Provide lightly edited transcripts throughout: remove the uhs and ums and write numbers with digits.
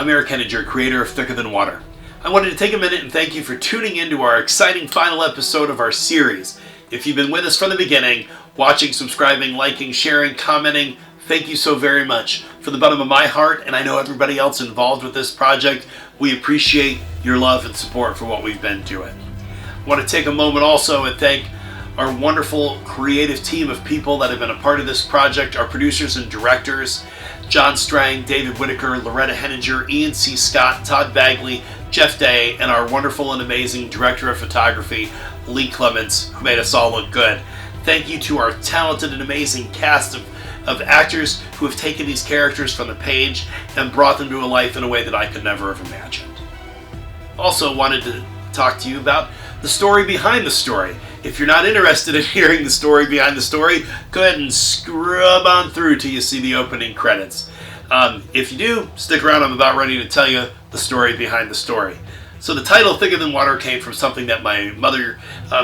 I'm Eric Henninger, creator of Thicker Than Water. I wanted to take a minute and thank you for tuning in to our exciting final episode of our series. If you've been with us from the beginning, watching, subscribing, liking, sharing, commenting, thank you so very much. From the bottom of my heart, and I know everybody else involved with this project, we appreciate your love and support for what we've been doing. I want to take a moment also and thank our wonderful creative team of people that have been a part of this project, our producers and directors, John Strang, David Whitaker, Loretta Henninger, Ian C. Scott, Todd Bagley, Jeff Day, and our wonderful and amazing director of photography, Lee Clements, who made us all look good. Thank you to our talented and amazing cast of actors who have taken these characters from the page and brought them to life in a way that I could never have imagined. Also wanted to talk to you about the story behind the story. If you're not interested in hearing the story behind the story, go ahead and scrub on through till you see the opening credits. If you do, stick around. I'm about ready to tell you the story behind the story. So the title, Thicker Than Water, came from something that my mother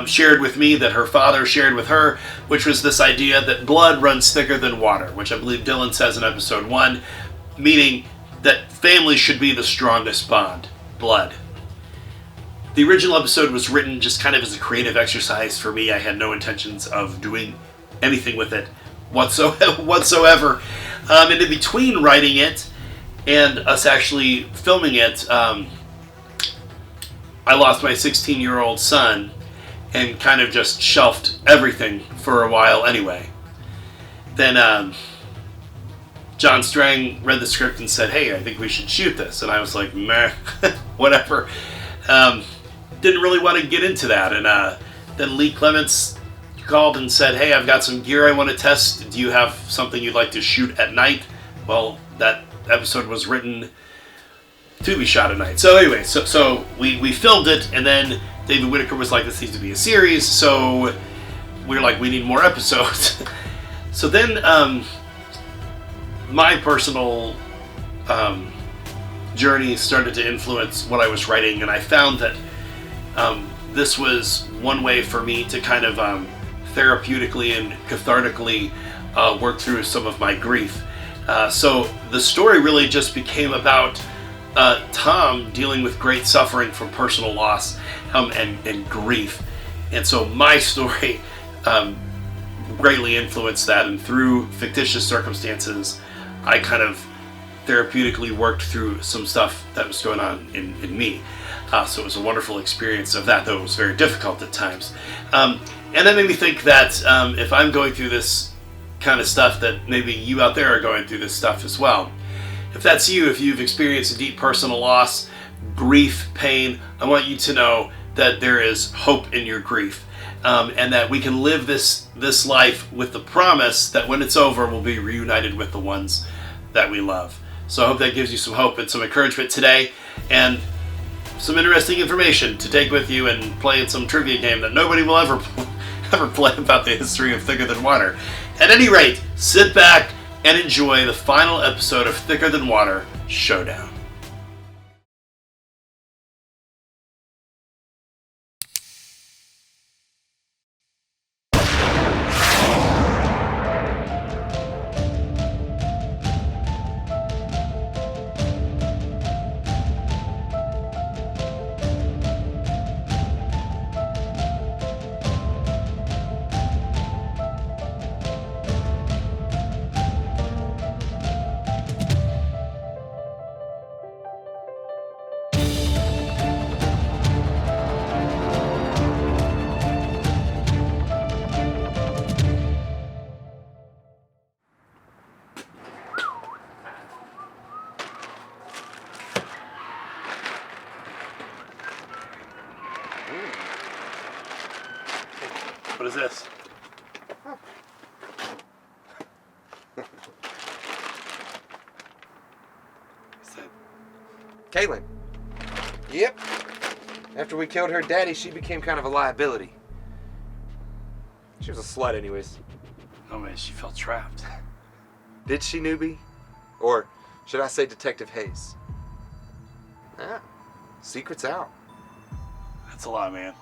shared with me, that her father shared with her, which was this idea that blood runs thicker than water, which I believe Dillon says in episode 1, meaning that family should be the strongest bond, blood. The original episode was written just kind of as a creative exercise for me. I had no intentions of doing anything with it whatsoever. And in between writing it and us actually filming it, I lost my 16-year-old son and kind of just shelved everything for a while anyway. Then John Strang read the script and said, "Hey, I think we should shoot this." And I was like, meh, whatever. Didn't really want to get into that. And then Lee Clements called and said, "Hey, I've got some gear I want to test. Do you have something you'd like to shoot at night?" Well, that episode was written to be shot at night. So anyway, so we filmed it, and then David Whitaker was like, "This needs to be a series." So we were like, "We need more episodes." So then my personal journey started to influence what I was writing, and I found that this was one way for me to kind of therapeutically and cathartically work through some of my grief. So the story really just became about Tom dealing with great suffering from personal loss and grief. And so my story greatly influenced that, and through fictitious circumstances, I kind of therapeutically worked through some stuff that was going on in me. So it was a wonderful experience of that, though it was very difficult at times. And that made me think that if I'm going through this kind of stuff, that maybe you out there are going through this stuff as well. If that's you, if you've experienced a deep personal loss, grief, pain, I want you to know that there is hope in your grief, and that we can live this life with the promise that when it's over, we'll be reunited with the ones that we love. So I hope that gives you some hope and some encouragement today, and some interesting information to take with you and play in some trivia game that nobody will ever play about the history of Thicker Than Water. At any rate, sit back and enjoy the final episode of Thicker Than Water, Showdown. What is this? What's that? Caitlin. Yep. After we killed her daddy, she became kind of a liability. She was a slut anyways. Oh man, she felt trapped. Did she, newbie? Or should I say Detective Hayes? Ah, secret's out. That's a lot, man.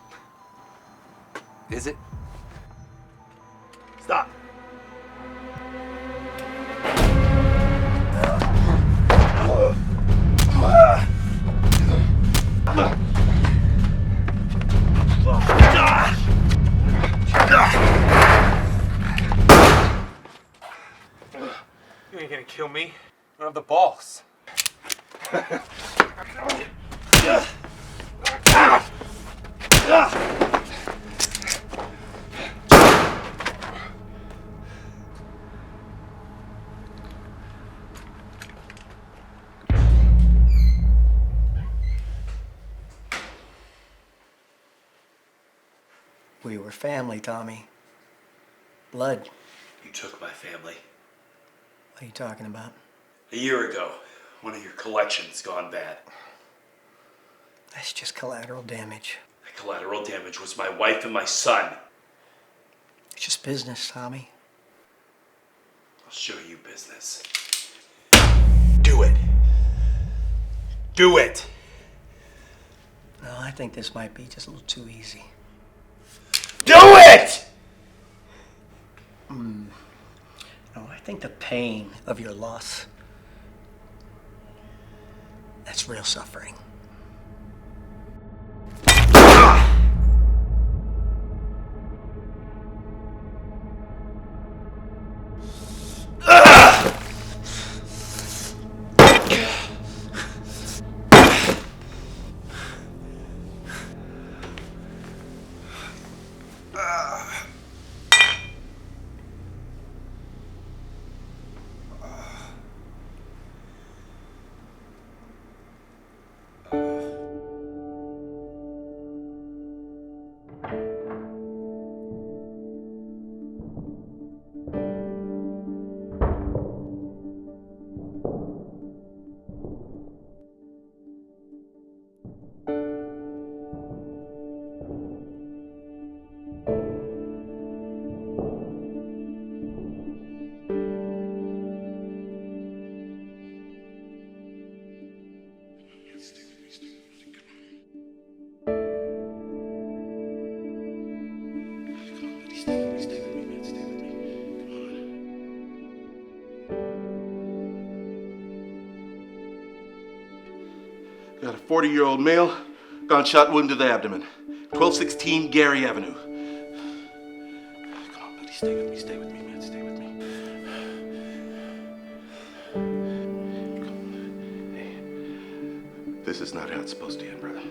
Is it? Stop. me. You don't have the balls. We were family, Tommy. Blood. You took my family. What are you talking about? A year ago, one of your collections gone bad. That's just collateral damage. The collateral damage was my wife and my son. It's just business, Tommy. I'll show you business. Do it. Do it. No, I think this might be just a little too easy. Do it! No, I think the pain of your loss, that's real suffering. Got a 40-year-old male, gunshot wound to the abdomen. 1216 Gary Avenue. Come on, buddy, stay with me, man, stay with me. Hey, this is not how it's supposed to end, brother.